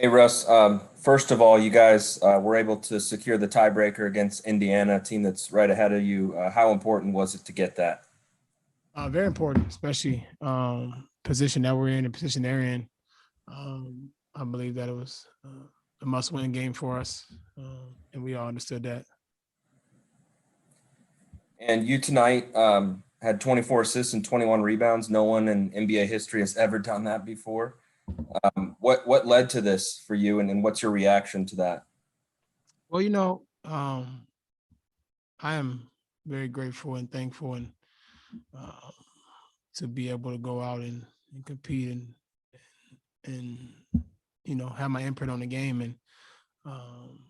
Hey Russ, first of all, you guys were able to secure the tiebreaker against Indiana, a team that's right ahead of you. How important was it to get that? Very important, especially position that we're in, the position they're in. I believe that it was a must-win game for us, and we all understood that. And you tonight had 24 assists and 21 rebounds. No one in NBA history has ever done that before. What led to this for you, and what's your reaction to that? Well, I am very grateful and thankful, and uh, to be able to go out and compete and have my input on the game. And um,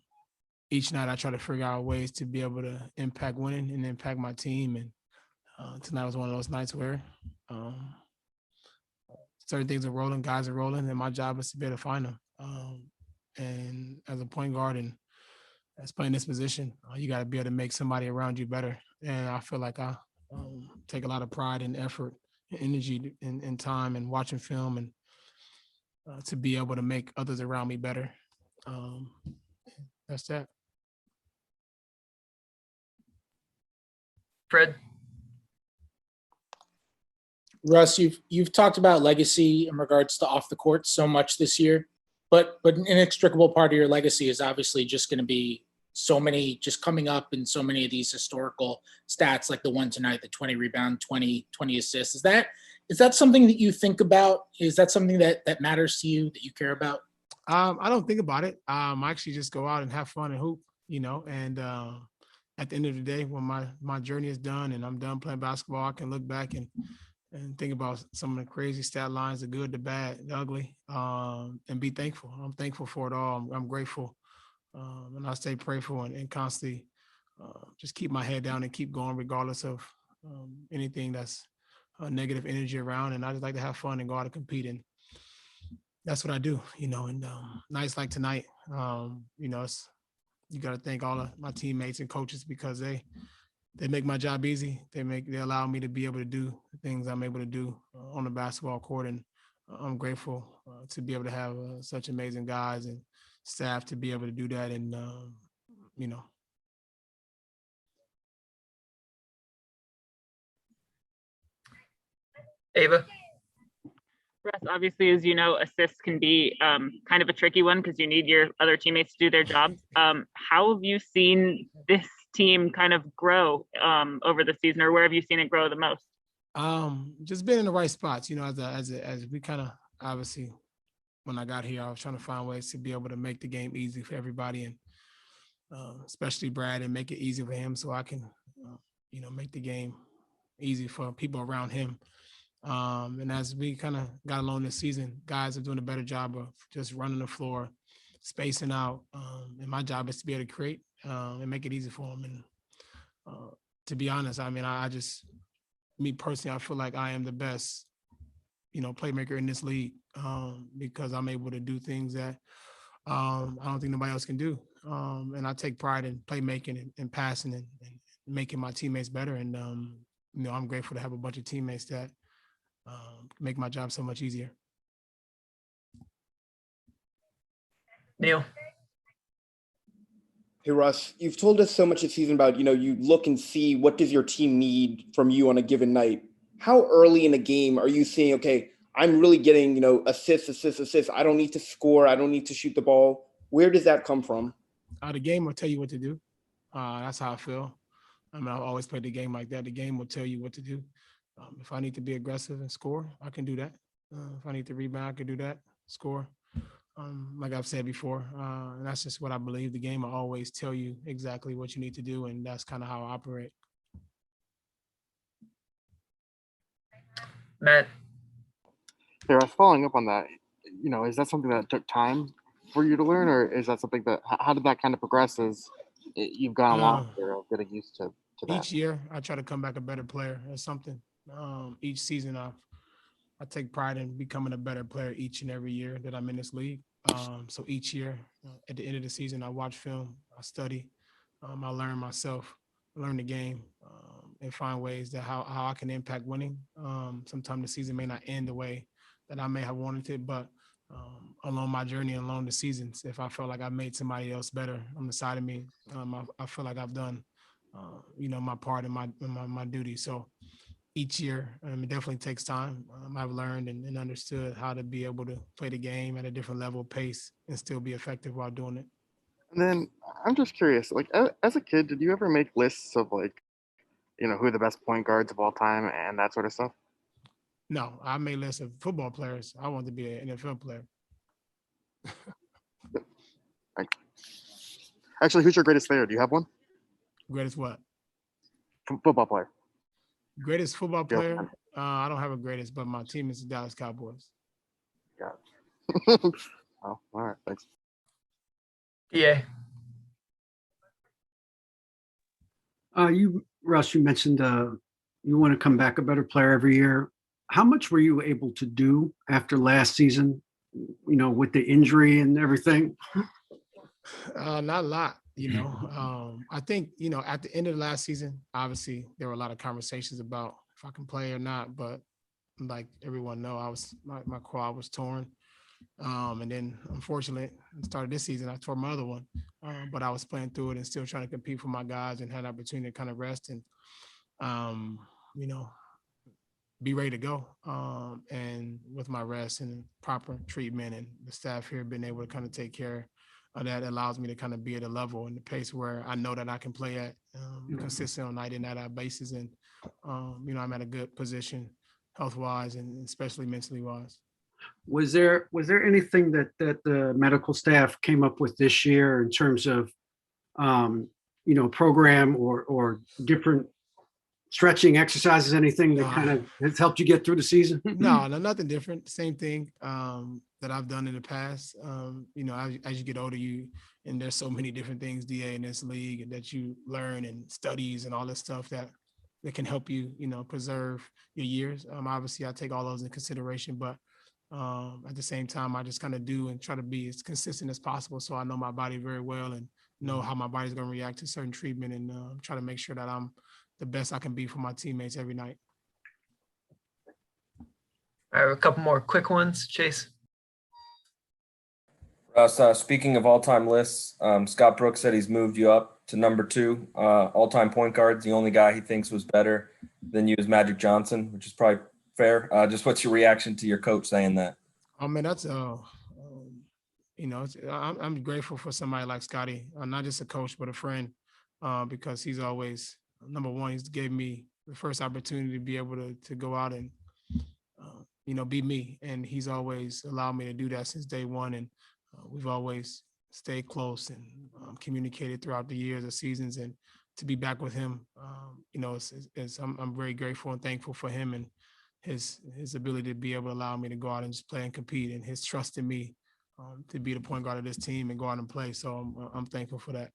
each night I try to figure out ways to be able to impact winning and impact my team. And tonight was one of those nights where um, certain things are rolling, guys are rolling, and my job is to be able to find them. And as a point guard and as playing this position, you got to be able to make somebody around you better. And I feel like I take a lot of pride and effort, and energy, and time, and watching film, and to be able to make others around me better. Um, that's that. Fred? Russ, you've talked about legacy in regards to off the court so much this year, but an inextricable part of your legacy is obviously just going to be so many just coming up in so many of these historical stats like the one tonight, the 20 rebound, 20 assists. Is that something that you think about? Is that something that matters to you, that you care about? I don't think about it. I actually just go out and have fun and hoop, and at the end of the day, when my journey is done and I'm done playing basketball, I can look back and think about some of the crazy stat lines, the good, the bad, the ugly, and be thankful. I'm thankful for it all. I'm grateful, and I stay prayerful and constantly just keep my head down and keep going regardless of anything that's negative energy around. And I just like to have fun and go out and compete. And that's what I do, and nights like tonight, it's, you got to thank all of my teammates and coaches because they make my job easy. They allow me to be able to do the things I'm able to do on the basketball court. And I'm grateful to be able to have such amazing guys and staff to be able to do that. And, you know, Ava? Russ, obviously, as you know, assists can be kind of a tricky one because you need your other teammates to do their jobs. How have you seen this team kind of grow over the season, or where have you seen it grow the most? just being in the right spots, as we kind of obviously when I got here, I was trying to find ways to be able to make the game easy for everybody, and especially Brad, and make it easy for him so I can, make the game easy for people around him. And as we kind of got along this season, guys are doing a better job of just running the floor, spacing out. And my job is to be able to create and make it easy for them. And to be honest, I mean, I just, me personally, I feel like I am the best, playmaker in this league because I'm able to do things that I don't think nobody else can do. And I take pride in playmaking and passing and making my teammates better. And, I'm grateful to have a bunch of teammates that make my job so much easier. Neil? Hey Russ, you've told us so much this season about, you look and see what does your team need from you on a given night. How early in a game are you seeing, okay, I'm really getting, assists. I don't need to score. I don't need to shoot the ball. Where does that come from? The game will tell you what to do. That's how I feel. I mean, I've always played the game like that. The game will tell you what to do. If I need to be aggressive and score, I can do that. If I need to rebound, I can do that, score. Like I've said before, and that's just what I believe. The game will always tell you exactly what you need to do, and that's kind of how I operate. Matt? Yeah, following up on that, is that something that took time for you to learn, or is that something that, how did that kind of progress as you've gone along here of getting used to that? Each year, I try to come back a better player or something. Each season, I take pride in becoming a better player each and every year that I'm in this league. So each year, at the end of the season, I watch film, I study, I learn myself, learn the game, and find ways that how I can impact winning. Sometimes the season may not end the way that I may have wanted it, but along my journey and along the seasons. If I felt like I made somebody else better on the side of me, I feel like I've done, my part and my duty. So each year, it definitely takes time. I've learned and understood how to be able to play the game at a different level, pace, and still be effective while doing it. And then I'm just curious, like as a kid, did you ever make lists of like, who are the best point guards of all time and that sort of stuff? No, I made lists of football players. I wanted to be an NFL player. Actually, who's your greatest player? Do you have one? Greatest what? Football player. Greatest football Yeah. player? I don't have a greatest, but my team is the Dallas Cowboys. Got it. Oh, all right. Thanks. Yeah. Russ, you mentioned you want to come back a better player every year. How much were you able to do after last season, with the injury and everything? Not a lot, I think, at the end of the last season, obviously there were a lot of conversations about if I can play or not, but like everyone know, my quad was torn. And then unfortunately, at the start of this season, I tore my other one, but I was playing through it and still trying to compete for my guys and had an opportunity to kind of rest and, be ready to go. And with my rest and proper treatment and the staff here being able to kind of take care of that allows me to kind of be at a level and the pace where I know that I can play at consistent on night in, night out basis. And, I'm at a good position health wise and especially mentally wise. Was there anything that the medical staff came up with this year in terms of, program or different stretching exercises, anything that kind of has helped you get through the season? No, nothing different. Same thing that I've done in the past. As you get older, and there's so many different things, DA, in this league that you learn and studies and all this stuff that can help you, preserve your years. Obviously, I take all those in consideration, but at the same time, I just kind of do and try to be as consistent as possible so I know my body very well and know how my body's going to react to certain treatment and try to make sure that I'm the best I can be for my teammates every night. All right, a couple more quick ones, Chase. Russ, speaking of all-time lists, Scott Brooks said he's moved you up to number 2 all-time point guards. The only guy he thinks was better than you is Magic Johnson, which is probably fair. Just what's your reaction to your coach saying that? Oh man, that's I'm grateful for somebody like Scotty, not just a coach but a friend, because he's always number one. He's gave me the first opportunity to be able to go out and be me, and he's always allowed me to do that since day one. And we've always stayed close and communicated throughout the years, the seasons, and to be back with him, I'm very grateful and thankful for him and his ability to be able to allow me to go out and just play and compete, and his trust in me to be the point guard of this team and go out and play. So I'm thankful for that.